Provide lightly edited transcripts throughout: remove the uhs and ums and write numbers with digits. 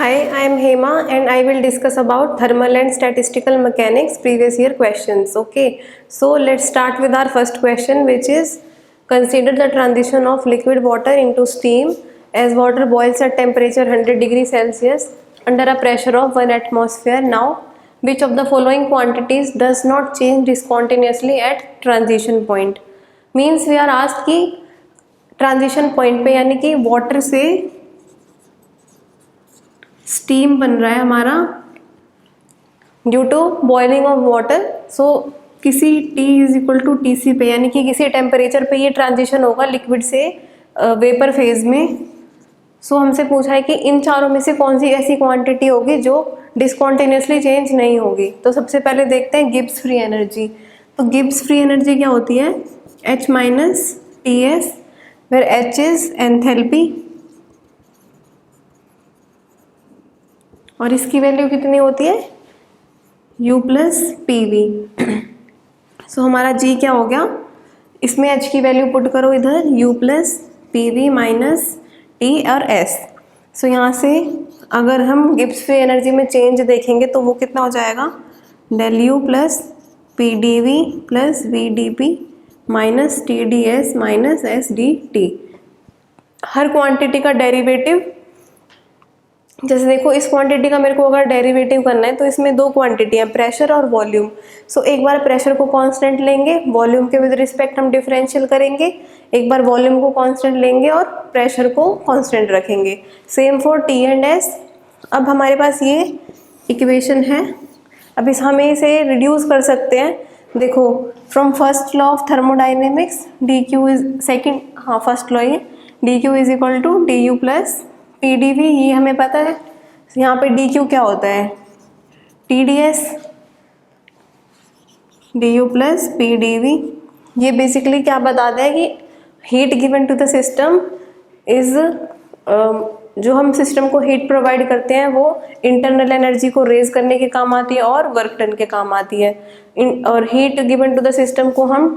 Hi, I am Hema and I will discuss about thermal and statistical mechanics previous year questions. Okay, so let's start with our first question, which is consider the transition of liquid water into steam as water boils at temperature 100 degrees Celsius under a pressure of 1 atmosphere. Now, which of the following quantities does not change discontinuously at transition point? Means we are asked कि transition point पे यानी कि water से steam बन रहा है हमारा due to boiling of water. So किसी T is equal to TC पे यानी कि किसी टेम्परेचर पे ये ट्रांजिशन होगा लिक्विड से वेपर फेज में। सो हमसे पूछा है कि इन चारों में से कौन सी ऐसी क्वांटिटी होगी जो डिसकॉन्टिन्यूसली चेंज नहीं होगी। तो सबसे पहले देखते हैं गिब्स फ्री एनर्जी। तो गिब्स फ्री एनर्जी क्या होती है? H minus TS, where H is enthalpy और इसकी वैल्यू कितनी होती है? U plus PV। सो हमारा G क्या हो गया? इसमें H की वैल्यू पुट करो इधर, U plus PV minus T और S। सो यहाँ से अगर हम गिब्स फ्री एनर्जी में चेंज देखेंगे तो वो कितना हो जाएगा? Del U plus PdV plus VdP minus TdS minus SdT। हर क्वांटिटी का डेरिवेटिव, जैसे देखो इस क्वांटिटी का मेरे को अगर डेरिवेटिव करना है तो इसमें दो क्वांटिटी है, प्रेशर और वॉल्यूम। सो एक बार प्रेशर को कांस्टेंट लेंगे, वॉल्यूम के विद रिस्पेक्ट हम डिफरेंशियल करेंगे, एक बार वॉल्यूम को कांस्टेंट लेंगे और प्रेशर को कांस्टेंट रखेंगे। Same for T and S। अब हमारे पास ये इक्वेशन है, अब हमें इसे रिड्यूस कर सकते हैं। देखो from first law of thermodynamics dq is second, first law ये dq is equal to du plus PdV, ये हमें पता है। यहाँ पे dq क्या होता है? TdS du plus PdV। ये बेसिकली क्या बताता है कि heat given to the system is, जो हम सिस्टम को हीट प्रोवाइड करते हैं वो इंटरनल एनर्जी को रेज करने के काम आती है और वर्क डन के काम आती है। और heat given to the system को हम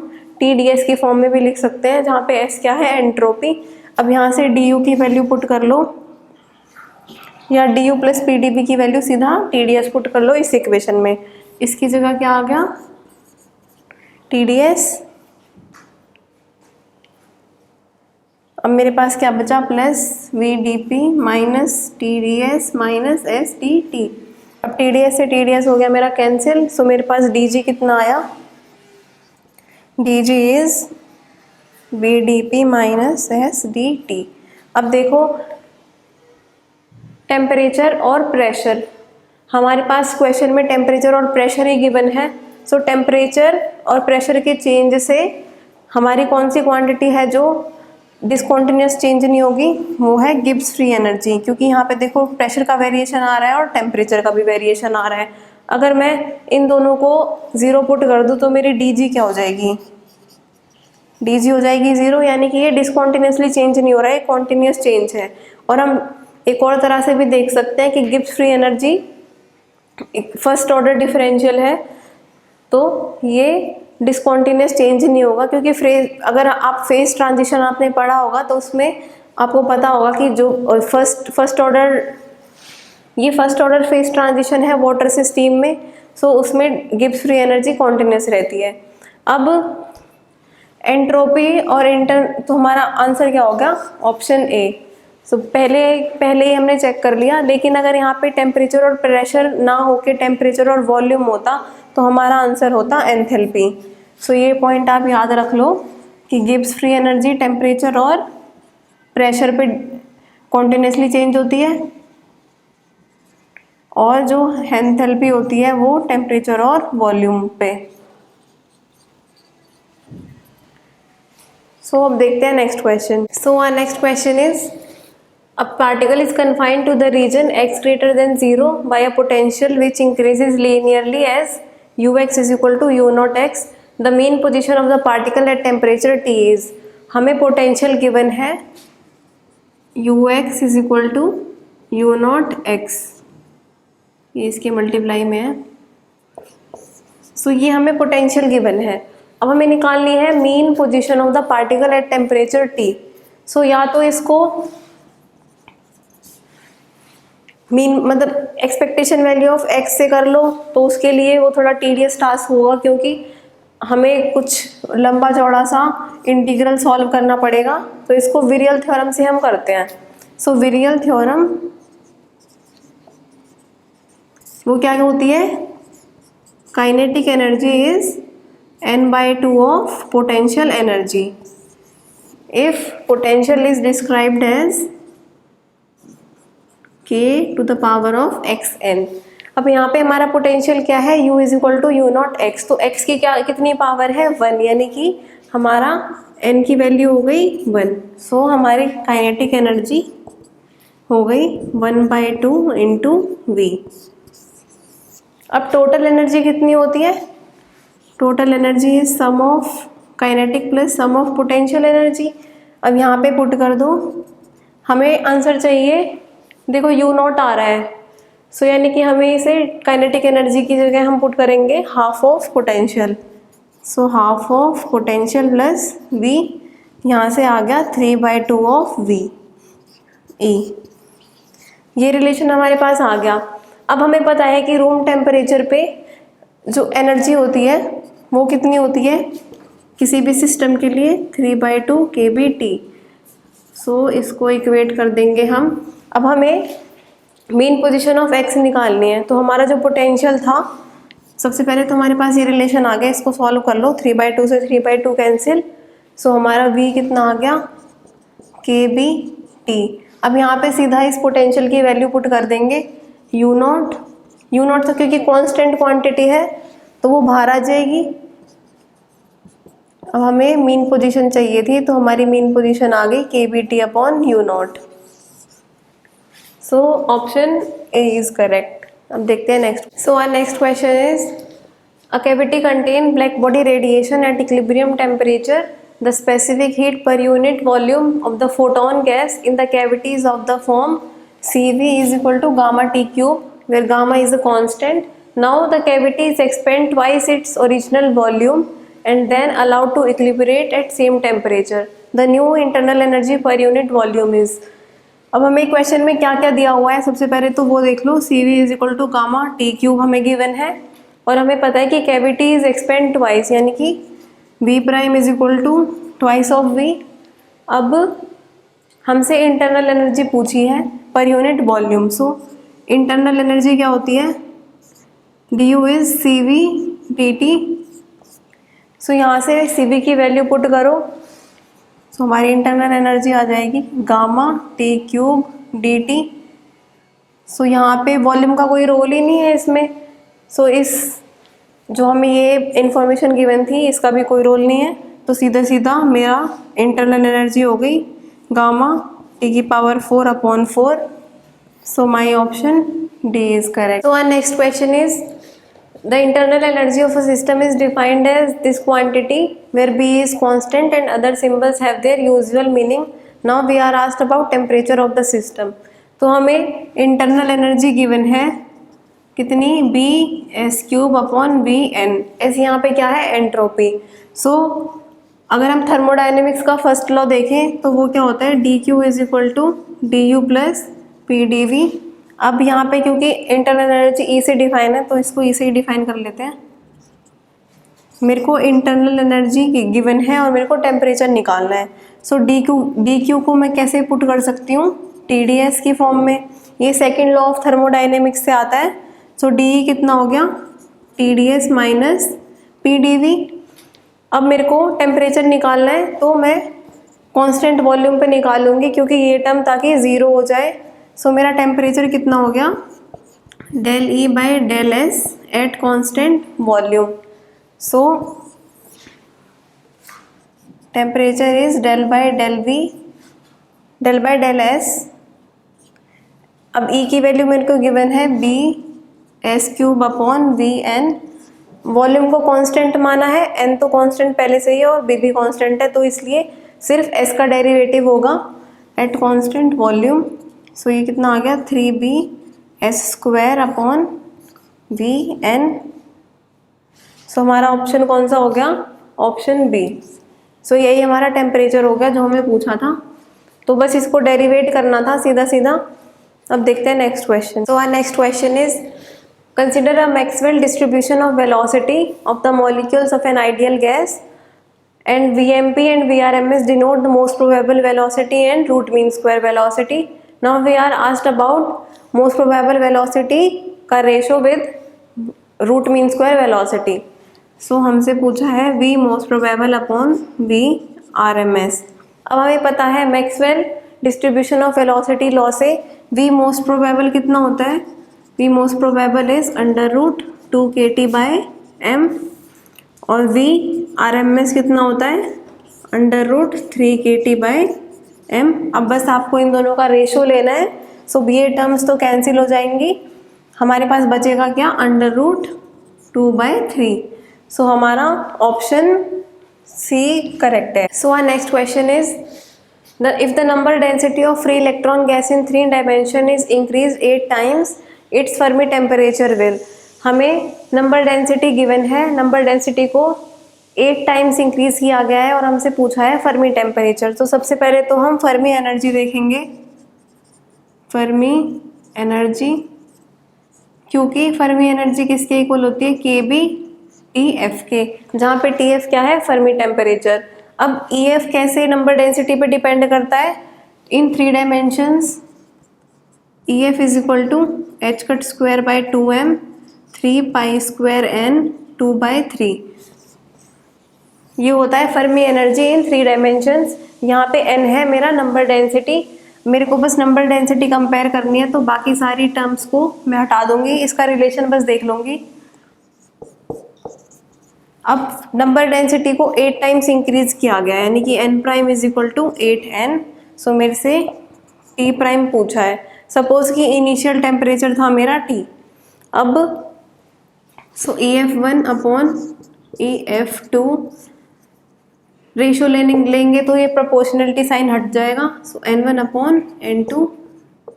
TdS की फॉर्म में भी लिख सकते हैं, जहाँ पे S क्या है? एंट्रोपी। अब यहाँ से du की वैल्यू पुट कर लो या du प्लस PdV की वैल्यू सीधा TdS पुट कर लो इस इक्वेशन में। इसकी जगह क्या आ गया? TdS। अब मेरे पास क्या बचा? Plus VdP minus TdS minus SdT। अब TdS से TdS हो गया मेरा कैंसिल। सो मेरे पास dg कितना आया? dg is VdP minus SdT। अब देखो टेम्परेचर और प्रेशर, हमारे पास क्वेश्चन में टेम्परेचर और प्रेशर ही गिवन है। सो टेम्परेचर और प्रेशर के चेंज से हमारी कौन सी क्वांटिटी है जो डिसकॉन्टिन्यूस चेंज नहीं होगी? वो है गिब्स फ्री एनर्जी। क्योंकि यहाँ पे देखो प्रेशर का वेरिएशन आ रहा है और टेम्परेचर का भी वेरिएशन आ रहा है। अगर मैं इन दोनों को ज़ीरो पुट कर दूँ तो मेरी dg क्या हो जाएगी? dg हो जाएगी ज़ीरो, यानी कि ये डिसकॉन्टिन्यूसली चेंज नहीं हो रहा है, कॉन्टिन्यूस चेंज है। और हम एक और तरह से भी देख सकते हैं कि Gibbs free energy first order differential है, तो ये डिसकॉन्टिन्यूस चेंज नहीं होगा। क्योंकि अगर आप फेज ट्रांजिशन आपने पढ़ा होगा तो उसमें आपको पता होगा कि जो फर्स्ट ऑर्डर फेज ट्रांजिशन है वाटर से स्टीम में, सो उसमें गिब्स फ्री एनर्जी कॉन्टिन्यूस रहती है। अब एंट्रोपी और तो हमारा आंसर क्या होगा? Option A. सो पहले ही हमने चेक कर लिया, लेकिन अगर यहाँ पे टेम्परेचर और प्रेशर ना होके टेम्परेचर और वॉल्यूम होता तो हमारा आंसर होता एंथैल्पी। सो ये पॉइंट आप याद रख लो कि गिब्स फ्री एनर्जी टेम्परेचर और प्रेशर पे कॉन्टिन्यूसली चेंज होती है और जो एंथैल्पी होती है वो टेम्परेचर और वॉल्यूम पे। सो अब देखते हैं next question. So our next question is a particle is confined to the region x greater than 0 by a potential which increases linearly as ux is equal to u naught x. The mean position of the particle at temperature T is, हमें potential given है ux is equal to u naught x, ये इसके multiply में है। So ये हमें potential given है। अब हमें निकालनी है mean position of the particle at temperature T। सो या तो इसको मीन मतलब एक्सपेक्टेशन वैल्यू ऑफ एक्स से कर लो तो उसके लिए वो थोड़ा टीडियस टास्क होगा, क्योंकि हमें कुछ लंबा चौड़ा सा इंटीग्रल सॉल्व करना पड़ेगा। तो इसको विरियल थ्योरम से हम करते हैं। सो विरियल थ्योरम वो क्या होती है, kinetic energy is n/2 of potential energy if potential is described as k to the power of xn। अब यहाँ पे हमारा पोटेंशियल क्या है, u is equal to u naught x, तो x की क्या कितनी पावर है 1, यानी कि हमारा n की वैल्यू हो गई 1। सो हमारी काइनेटिक एनर्जी हो गई 1/2 इंटू v। अब टोटल एनर्जी कितनी होती है, total energy is sum of kinetic plus sum of potential energy. अब यहाँ पे पुट कर दो, हमें आंसर चाहिए, देखो u नॉट आ रहा है, सो यानी कि हमें इसे काइनेटिक एनर्जी की जगह हम पुट करेंगे half of potential. So half of potential plus v, यहाँ से आ गया 3/2 ऑफ v e। ये रिलेशन हमारे पास आ गया। अब हमें पता है कि रूम टेम्परेचर पे जो एनर्जी होती है वो कितनी होती है किसी भी सिस्टम के लिए 3/2 kBT। सो इसको इक्वेट कर देंगे हम। अब हमें मेन पोजीशन ऑफ x निकालनी है, तो हमारा जो पोटेंशियल था, सबसे पहले तो हमारे पास ये रिलेशन आ गया, इसको सॉल्व कर लो, 3/2 से 3/2 कैंसिल। सो हमारा v कितना आ गया kBT। अब यहाँ पे सीधा इस पोटेंशियल की वैल्यू पुट कर देंगे, u नॉट तो क्योंकि कांस्टेंट क्वांटिटी है तो वो बाहर आ जाएगी। अब हमें मीन पोजीशन चाहिए थी, तो हमारी मीन पोजीशन आ गई kBT upon u naught. So option A is correct. अब देखते हैं next. So our next question is a cavity contain black body radiation at equilibrium temperature, the specific heat per unit volume of the photon gas in the cavities of the form CV is equal to gamma T cube, where gamma is a constant. Now the cavity is expand twice its original volume and then allowed to equilibrate at same temperature. The new internal energy per unit volume is। अब हमें question में क्या क्या दिया हुआ है, सबसे पहले तो वो देख लो, CV is equal to gamma T cube हमें गिवन है, और हमें पता है कि कैविटी इज एक्सपेंड ट्वाइस, यानी कि V prime is equal to twice of V। अब हमसे इंटरनल एनर्जी पूछी है per unit volume. So internal energy क्या होती है, du is CV dt। So यहाँ से CV की वैल्यू पुट करो, सो हमारी इंटरनल एनर्जी आ जाएगी gamma T cube dt। So यहाँ पे वॉल्यूम का कोई रोल ही नहीं है इसमें, सो इस जो हमें ये इंफॉर्मेशन गिवन थी इसका भी कोई रोल नहीं है, तो सीधा सीधा मेरा इंटरनल एनर्जी हो गई गामा T की power 4 upon 4। So my option D is correct. So our next question is the internal energy of a system is defined as this quantity where B is constant and other symbols have their usual meaning. Now we are asked about temperature of the system. तो हमें इंटरनल एनर्जी given है कितनी, B s cube upon VN। S यहाँ पे क्या है, एंट्रोपी। सो अगर हम थर्मोडाइनमिक्स का फर्स्ट लॉ देखें तो वो क्या होता है, dq is equal to du plus pdv। अब यहाँ पे क्योंकि इंटरनल एनर्जी E से डिफाइन है तो इसको E से ही डिफाइन कर लेते हैं। मेरे को इंटरनल एनर्जी गिवन है और मेरे को टेम्परेचर निकालना है। सो dq को मैं कैसे पुट कर सकती हूँ, TdS की फॉर्म में। ये सेकेंड लॉ ऑफ थर्मोडाइनमिक्स से आता है। सो dE कितना हो गया, TdS माइनस pdv। अब मेरे को टेम्परेचर निकालना है तो मैं कांस्टेंट वॉल्यूम पे निकालूंगी, क्योंकि ये टर्म ताकि ज़ीरो हो जाए। सो मेरा टेम्परेचर कितना हो गया, del E by del S at constant volume. So temperature is del by del V del by del S। अब E की वैल्यू मेरे को गिवन है B S cube upon VN। Volume को कांस्टेंट माना है, n तो कांस्टेंट पहले से ही है और b भी कांस्टेंट है, तो इसलिए सिर्फ s का डेरिवेटिव होगा एट कांस्टेंट वॉल्यूम। सो ये कितना आ गया, 3b s square upon VN। सो हमारा ऑप्शन कौन सा हो गया, ऑप्शन बी। सो यही हमारा टेम्परेचर हो गया जो हमें पूछा था। तो बस इसको डेरिवेट करना था सीधा सीधा। अब देखते हैं next question. So our next question is consider a Maxwell distribution of velocity of the molecules of an ideal gas and VMP and VRMS denote the most probable velocity and root mean square velocity. Now we are asked about most probable velocity का ratio with root mean square velocity. So हमसे पूछा है V most probable upon V RMS. अब हमें पता है Maxwell distribution of velocity law से V most probable कितना होता है? V most probable is √2 kT/m और V RMS कितना होता है? √3 kT/m। अब बस आपको इन दोनों का रेशो लेना है। सो ये टर्म्स तो कैंसिल हो जाएंगी, हमारे पास बचेगा क्या? √2/3। सो हमारा ऑप्शन सी करेक्ट है। So our next question is if the number density of free electron gas in 3 dimension is increased 8 times, its Fermi temperature will। हमें नंबर डेंसिटी गिवन है, नंबर डेंसिटी को 8 टाइम्स इंक्रीज किया गया है और हमसे पूछा है फर्मी टेम्परेचर। तो सबसे पहले तो हम फर्मी एनर्जी देखेंगे, फर्मी एनर्जी, क्योंकि फर्मी एनर्जी किसके इक्वल होती है? KB TF के, जहाँ पे TF क्या है? Fermi temperature. अब EF कैसे नंबर डेंसिटी पे डिपेंड करता है? In 3 dimensions EF is equal to h²/2m 3π²n 2/3। ये होता है फर्मी एनर्जी इन 3 डायमेंशंस। यहाँ पे n है मेरा नंबर डेंसिटी, मेरे को बस नंबर डेंसिटी कंपेयर करनी है, तो बाकी सारी टर्म्स को मैं हटा दूंगी, इसका रिलेशन बस देख लूँगी। अब नंबर डेंसिटी को 8 टाइम्स इंक्रीज किया गया है, यानी कि n' is equal to 8n। सो मेरे से T' पूछा है। सपोज कि इनिशियल टेम्परेचर था मेरा T। अब सो EF1 अपॉन EF2 रेशो लेंगे तो ये प्रोपोर्शनलिटी साइन हट जाएगा। सो N1 अपॉन N2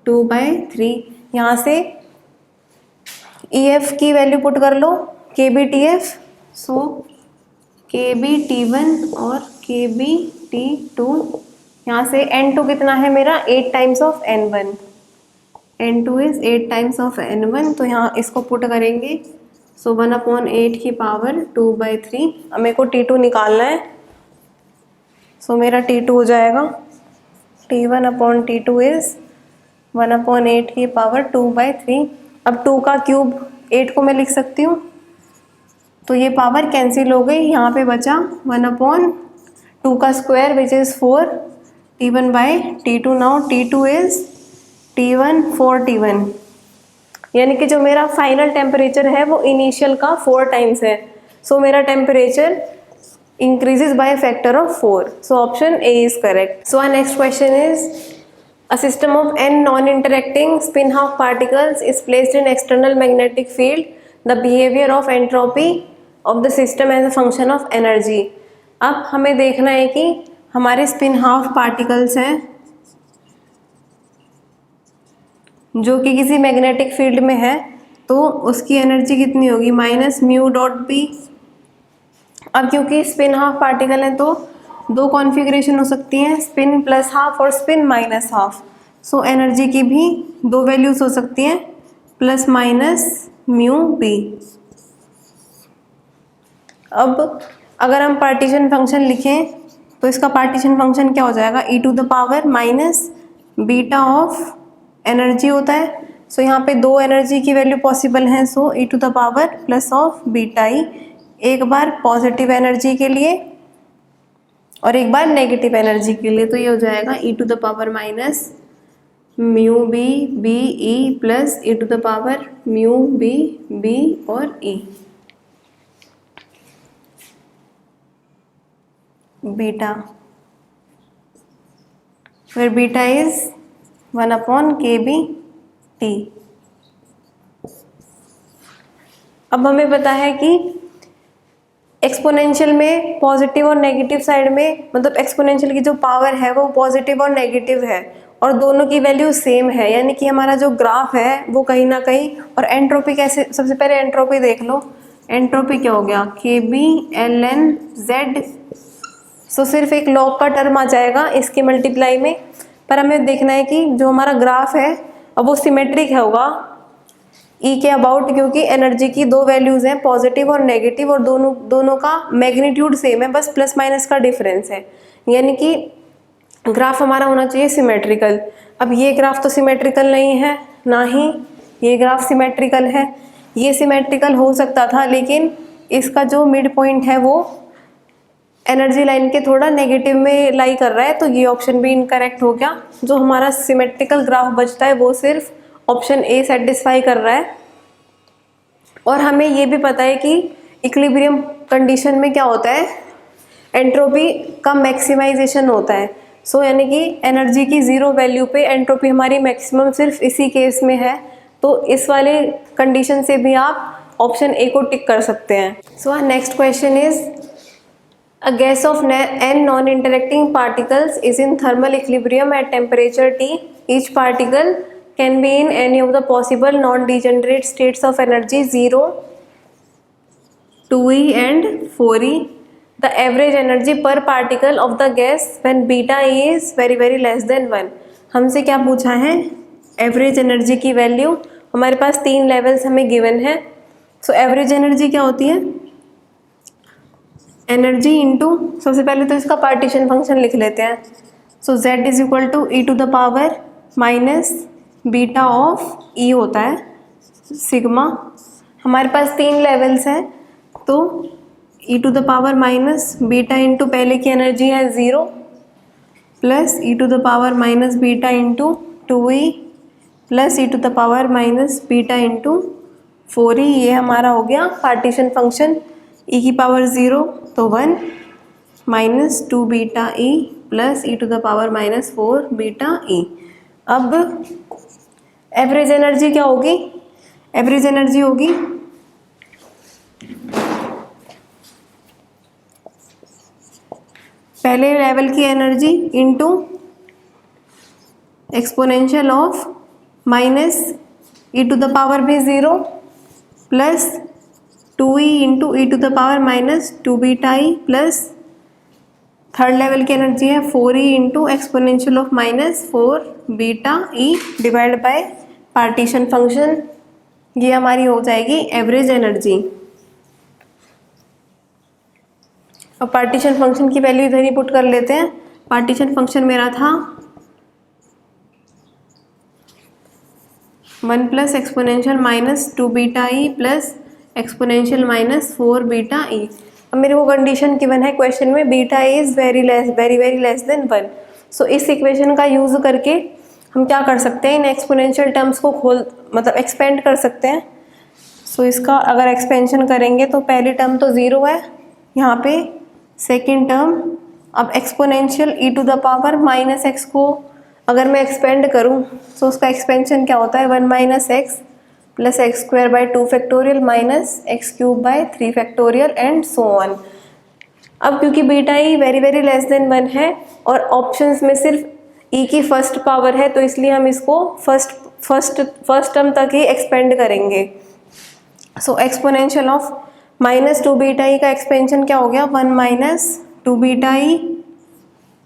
2/3। यहाँ से EF की वैल्यू पुट कर लो, KBTF। सो KBT1 और KBT2, यहाँ से N2 कितना है मेरा? 8 times of N1। N2 is 8 times of N1, तो यहाँ इसको पुट करेंगे। सो 1/8 की पावर 2/3। अब मेरे को T2 निकालना है। सो मेरा T2 हो जाएगा T1/T2 इज 1/8 की पावर 2/3। अब 2 का क्यूब 8 को मैं लिख सकती हूँ, तो ये पावर कैंसिल हो गई, यहाँ पे बचा 1/2 का square which is 4 T1/T2। Now T2 is T1 4 T1, यानी कि जो मेरा फाइनल टेम्परेचर है वो इनिशियल का 4 टाइम्स है। सो मेरा temperature increases by a factor of 4. So option A is correct. So our next question is a system of n non-interacting spin half particles is placed in external magnetic field. The behavior of entropy of the system as a function of energy. अब हमें देखना है कि हमारे spin half particles हैं जो कि किसी मैग्नेटिक फील्ड में है, तो उसकी एनर्जी कितनी होगी? -μ.b। अब क्योंकि स्पिन हाफ पार्टिकल है तो 2 कॉन्फ़िगरेशन हो सकती हैं, स्पिन प्लस हाफ और spin minus half. So energy की भी 2 वैल्यूज हो सकती हैं, ±μb। अब अगर हम पार्टीशन फंक्शन लिखें तो इसका पार्टीशन फंक्शन क्या हो जाएगा? e⁻⁻β ऑफ एनर्जी होता है। सो यहाँ पे 2 एनर्जी की वैल्यू पॉसिबल हैं, सो e⁻+β। एक बार पॉजिटिव एनर्जी के लिए और एक बार नेगेटिव एनर्जी के लिए, तो ये हो जाएगा e⁻⁻μb प्लस e⁻μb और e बीटा, फिर बीटा इज 1/kBT। अब हमें पता है कि एक्सपोनेंशियल में पॉजिटिव और नेगेटिव साइड में, मतलब एक्सपोनेंशियल की जो पावर है वो पॉजिटिव और नेगेटिव है और दोनों की वैल्यू सेम है, यानी कि हमारा जो ग्राफ है वो कहीं ना कहीं। और एंट्रोपी कैसे? सबसे पहले एंट्रोपी देख लो। एंट्रोपी क्या हो गया? KB/LN/Z। सो सिर्फ एक लॉग का टर्म आ जाएगा इसके मल्टीप्लाई में, पर हमें देखना है कि जो हमारा ग्राफ है अब वो सिमेट्रिक होगा ई के अबाउट, क्योंकि एनर्जी की दो वैल्यूज़ हैं, पॉजिटिव और नेगेटिव, और दोनों का मैग्नीट्यूड सेम है, बस प्लस माइनस का डिफरेंस है। यानी कि ग्राफ हमारा होना चाहिए सिमेट्रिकल। अब ये ग्राफ तो सिमेट्रिकल नहीं है, ना ही ये ग्राफ सिमेट्रिकल है। ये सिमेट्रिकल हो सकता था, लेकिन इसका जो मिड पॉइंट है वो एनर्जी लाइन के थोड़ा नेगेटिव में लाई कर रहा है, तो ये ऑप्शन भी इनकरेक्ट हो गया। जो हमारा सिमेट्रिकल ग्राफ बचता है वो सिर्फ ऑप्शन ए सेटिस्फाई कर रहा है। और हमें ये भी पता है कि इक्विलिब्रियम कंडीशन में क्या होता है, एंट्रोपी का मैक्सिमाइजेशन होता है। सो यानी कि एनर्जी की ज़ीरो वैल्यू पे एंट्रोपी हमारी मैक्सिमम सिर्फ इसी केस में है। तो इस वाले कंडीशन से भी आप ऑप्शन ए को टिक कर सकते हैं। So next question is a gas of n non-interacting particles is in thermal equilibrium at temperature T. Each particle can be in any of the possible non-degenerate states of energy 0, 2e and 4e. The average energy per particle of the gas when beta E is very very less than 1. हमसे क्या पूछा है, average energy की value. हमारे पास 3 levels हमें given है। So average energy क्या होती है, एनर्जी इंटू, सबसे पहले तो इसका पार्टीशन फंक्शन लिख लेते हैं। So z is equal to e to the power minus beta of e होता है सिग्मा। हमारे पास 3 लेवल्स हैं, तो e to the power minus beta into पहले की एनर्जी है 0 plus e to the power minus beta into 2e plus e to the power minus beta into 4e। ये हमारा हो गया पार्टीशन फंक्शन। e की पावर 0 तो 1 minus 2 beta e plus e to the power minus 4 beta e। अब average energy क्या होगी, average energy होगी पहले लेवल की energy into exponential of minus e to the power भी 0 plus 2e into e to the power minus 2 beta e plus third level की energy है 4e into exponential of minus 4 beta e divide by partition function. ये हमारी हो जाएगी average energy. अब partition function की value इधर ही पुट कर लेते हैं। पार्टीशन फंक्शन मेरा था 1 plus exponential minus 2 beta e plus exponential minus 4 beta e. अब मेरे को कंडीशन गिवन है क्वेश्चन में, beta E is very very less than 1। सो इस इक्वेशन का यूज़ करके हम क्या कर सकते हैं, इन एक्सपोनेंशियल टर्म्स को मतलब एक्सपेंड कर सकते हैं। सो इसका अगर एक्सपेंशन करेंगे तो पहली टर्म तो 0 है यहाँ पे, सेकेंड टर्म अब exponential e to the power minus x को अगर मैं एक्सपेंड करूँ तो उसका एक्सपेंशन क्या होता है, 1 minus x plus x square by 2 factorial minus x cube by 3 factorial and so on. अब क्योंकि beta E very very less than 1 है और ऑप्शंस में सिर्फ ई की फर्स्ट पावर है, तो इसलिए हम इसको फर्स्ट टर्म तक ही एक्सपेंड करेंगे। So exponential of minus 2 beta e का एक्सपेंशन क्या हो गया, 1 minus 2 beta e.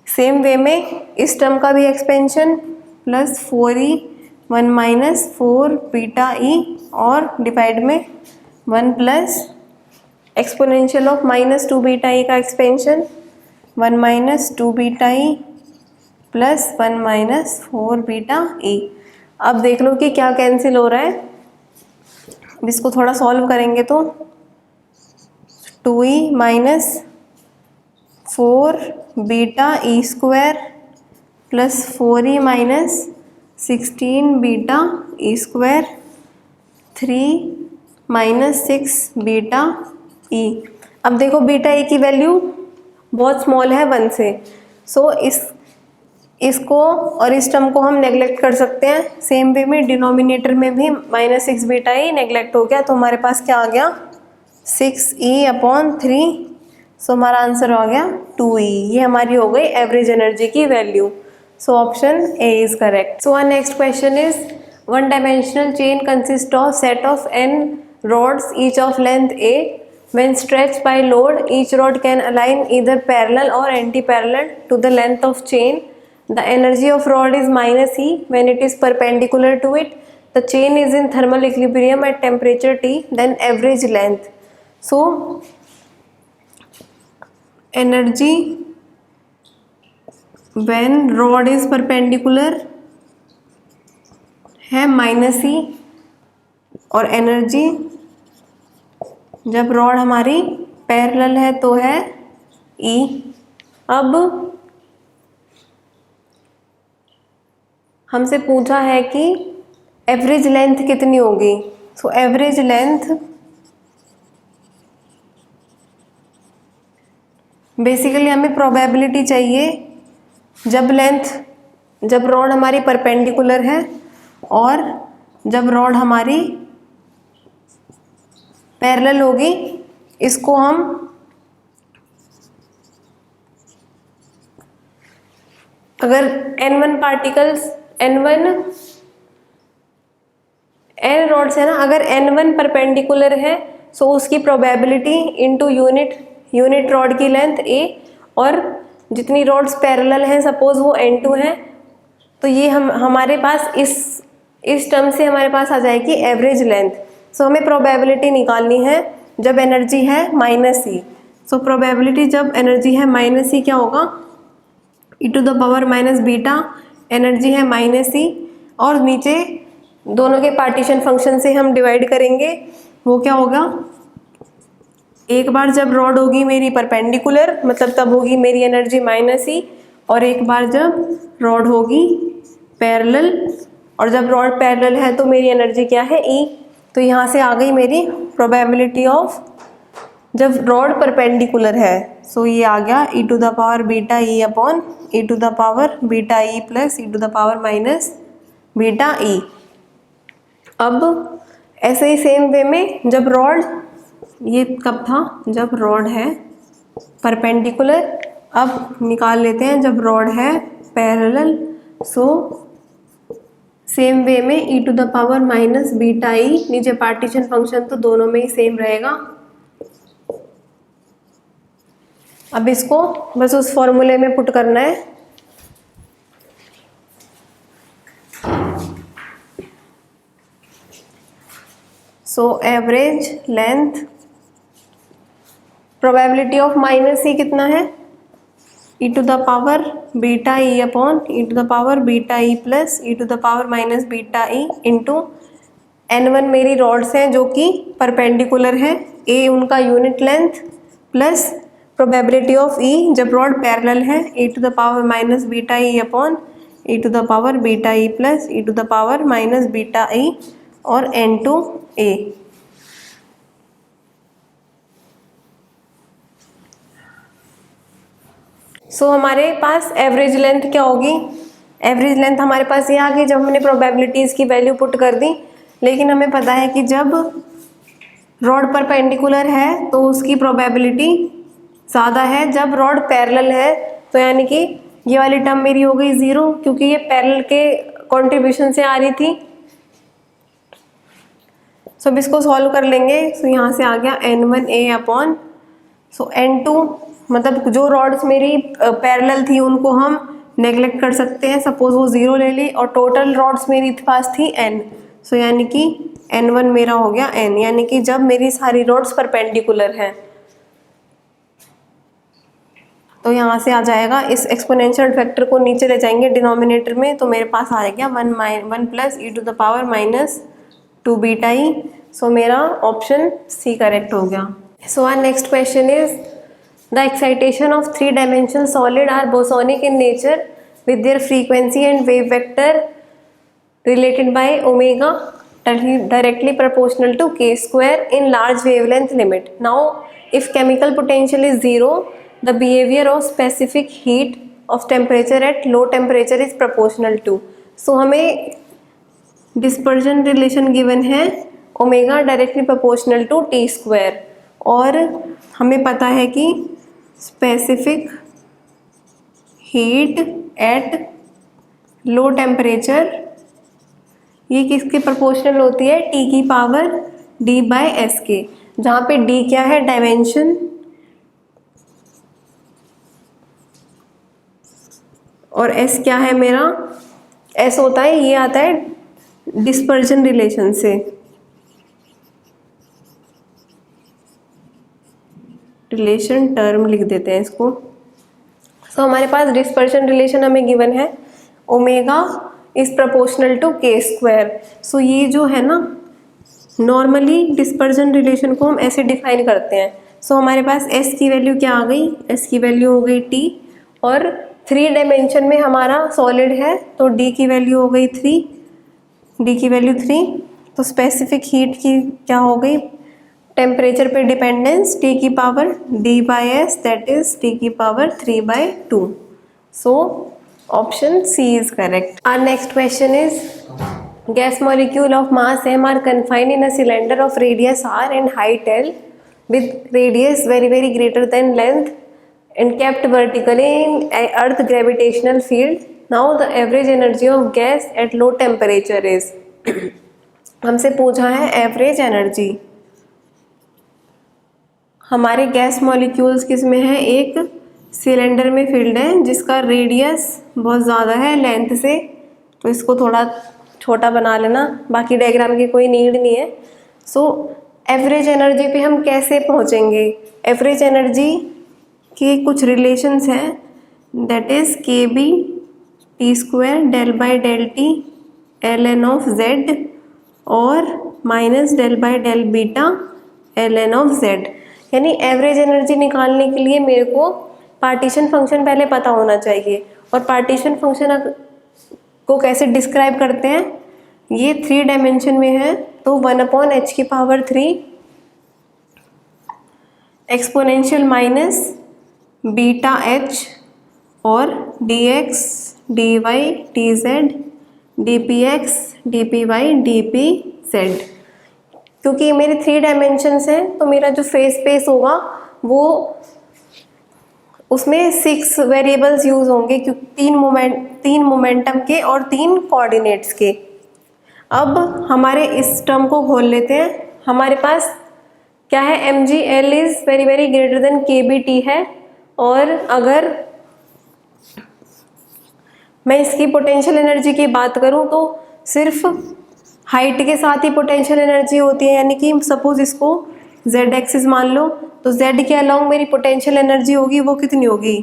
Same way में इस टर्म का भी expansion plus 4e 1 minus 4 beta e और डिवाइड में 1 plus exponential of minus 2 beta e का expansion 1 minus 2 beta e plus 1 minus 4 beta e. अब देख लो कि क्या कैंसिल हो रहा है। अब इसको थोड़ा सॉल्व करेंगे तो 2e minus 4 beta E square plus 4e minus 16 beta E square 3 minus 6 beta e. अब देखो बीटा ई की वैल्यू बहुत स्मॉल है 1 से। सो इसको और इस टर्म को हम नेगलेक्ट कर सकते हैं। सेम वे में डिनोमिनेटर में भी माइनस 6 बीटा ई नेगलेक्ट हो गया, तो हमारे पास क्या आ गया 6e/3। सो हमारा आंसर आ गया 2e। ये हमारी हो गई एवरेज एनर्जी की value. So option A is correct. So our next question is, one dimensional chain consists of set of n rods each of length A. When stretched by load, each rod can align either parallel or anti-parallel to the length of chain. The energy of rod is minus e when it is perpendicular to it, the chain is in thermal equilibrium at temperature T, then average length. So energy when rod is perpendicular है minus e, और energy जब rod हमारी parallel है तो है E. अब हमसे पूछा है कि एवरेज लेंथ कितनी होगी. सो एवरेज लेंथ बेसिकली हमें प्रोबेबिलिटी चाहिए जब रॉड हमारी परपेंडिकुलर है और जब रॉड हमारी पैरेलल होगी. इसको हम अगर n1 पार्टिकल्स n रॉड्स है ना, अगर n1 परपेंडिकुलर है सो उसकी प्रोबेबिलिटी इनटू यूनिट रॉड की लेंथ a, और जितनी रॉड्स पैरेलल हैं सपोज वो n2 हैं, तो ये हमारे पास इस टर्म से हमारे पास आ जाएगी एवरेज लेंथ. सो हमें प्रोबेबिलिटी निकालनी है जब एनर्जी है माइनस ई. सो प्रोबेबिलिटी जब एनर्जी है माइनस ई क्या होगा, e to the power minus beta, energy है माइनस ई, और नीचे दोनों के पार्टीशन फंक्शन से हम डिवाइड करेंगे. वो क्या होगा, एक बार जब रॉड होगी मेरी परपेंडिकुलर मतलब तब होगी मेरी एनर्जी माइनस ई, और एक बार जब रॉड होगी पैरेलल, और जब रॉड पैरेलल है तो मेरी एनर्जी क्या है ई. तो यहाँ से आ गई मेरी प्रोबेबिलिटी ऑफ जब रॉड परपेंडिकुलर है. सो ये आ गया e to the power beta e upon e to the power beta e plus e to the power minus beta e. अब ऐसे ही सेम वे में जब रॉड, ये कब था जब रॉड है परपेंडिकुलर, अब निकाल लेते हैं जब रॉड है पैरेलल. सो सेम वे में e to the power minus beta e, नीचे पार्टीशन फंक्शन तो दोनों में ही सेम रहेगा. अब इसको बस उस फॉर्मूले में पुट करना है. So average length, probability of minus e कितना है, e to the power beta e upon e to the power beta e plus e to the power minus beta e into n1 मेरी rods हैं जो कि perpendicular है, a उनका unit length, plus probability of e जब rod parallel है e to the power minus beta e upon e to the power beta e plus e to the power minus beta e, और n2 a. सो हमारे पास average length क्या होगी, average length हमारे पास ये आ गई जब हमने प्रोबेबिलिटीज़ की वैल्यू पुट कर दी. लेकिन हमें पता है कि जब रॉड परपेंडिकुलर है तो उसकी प्रोबेबिलिटी ज़्यादा है जब रॉड पैरेलल है. तो यानी कि ये वाली टर्म मेरी हो गई ज़ीरो, क्योंकि ये पैरेलल के कंट्रीब्यूशन से आ रही थी. सो अब इसको सॉल्व कर लेंगे. सो यहाँ से आ गया n1a अपॉन, सो n2 मतलब जो रॉड्स मेरी पैरेलल थी उनको हम नेगलेक्ट कर सकते हैं, सपोज वो ज़ीरो ले ली, और टोटल रॉड्स मेरी पास थी n. सो यानी कि n1 मेरा हो गया n, यानी कि जब मेरी सारी रॉड्स परपेंडिकुलर हैं. तो यहाँ से आ जाएगा, इस एक्सपोनेंशियल फैक्टर को नीचे ले जाएंगे डिनोमिनेटर में, तो मेरे पास आ गया 1 plus e to the power minus 2 beta e. So मेरा ऑप्शन सी करेक्ट हो गया. So our next question is the excitation of 3 dimension solid are bosonic in nature with their frequency and wave vector related by omega directly proportional to k square in large wavelength limit. Now if chemical potential is zero, the behavior of specific heat of temperature at low temperature is proportional to. So हमें dispersion relation given है omega directly proportional to t square, और हमें पता है कि specific heat at low temperature ये किसके proportional होती है, टी की पावर d बाय एस के, जहाँ पे d क्या है डायमेंशन, और एस क्या है मेरा, एस होता है, ये आता है डिस्पर्जन रिलेशन से, रिलेशन टर्म लिख देते हैं इसको। सो हमारे पास डिस्पर्जन रिलेशन हमें गिवन है, ओमेगा इज प्रोपोर्शनल टू के स्क्वायर। सो ये जो है ना, नॉर्मली डिस्पर्जन रिलेशन को हम ऐसे डिफाइन करते हैं। सो हमारे पास एस की वैल्यू क्या आ गई, एस की वैल्यू हो गई टी, और 3 डायमेंशन में हमारा सॉलिड है तो डी की वैल्यू हो गई 3, डी की वैल्यू 3। तो स्पेसिफिक हीट की क्या हो गई, टेम्परेचर पे डिपेंडेंस टी की power D by S, that is T की power 3/2। So option C is correct. Our next question is gas molecule of mass m are confined in a cylinder of radius r and height l with radius very greater than length and kept vertically in earth gravitational field. Now the average energy of gas at low temperature is हमसे पूछा है average energy. हमारे gas molecules किस में है, एक cylinder में field है जिसका रेडियस बहुत ज़्यादा है लेंथ से, तो इसको थोड़ा छोटा बना लेना, बाकी डायग्राम की कोई नीड नहीं है। सो एवरेज एनर्जी पे हम कैसे पहुँचेंगे, एवरेज एनर्जी के कुछ रिलेशंस हैं, that is K B T square del by del T L N of Z और minus del by del beta L N of Z. यानी एवरेज एनर्जी निकालने के लिए मेरे को पार्टीशन फंक्शन पहले पता होना चाहिए। और पार्टीशन फंक्शन को कैसे डिस्क्राइब करते हैं, ये 3 डायमेंशन में है, तो 1/h की power 3 exponential minus beta h और dx dy dz dpx dpy dpz। क्योंकि ये मेरे 3 डायमेंशंस हैं तो मेरा जो फेस स्पेस होगा वो उसमें 6 वेरिएबल्स यूज़ होंगे, क्योंकि 3 मोमेंटम के और 3 कोऑर्डिनेट्स के। अब हमारे इस टर्म को खोल लेते हैं। हमारे पास क्या है, M G L is very greater than K B T है, और अगर मैं इसकी पोटेंशियल एनर्जी की बात करूं तो सिर्फ हाइट के साथ ही पोटेंशियल एनर्जी होती है। यानी कि सपोज इसको z एक्सिस मान लो, तो z के अलोंग मेरी पोटेंशियल एनर्जी होगी वो कितनी होगी,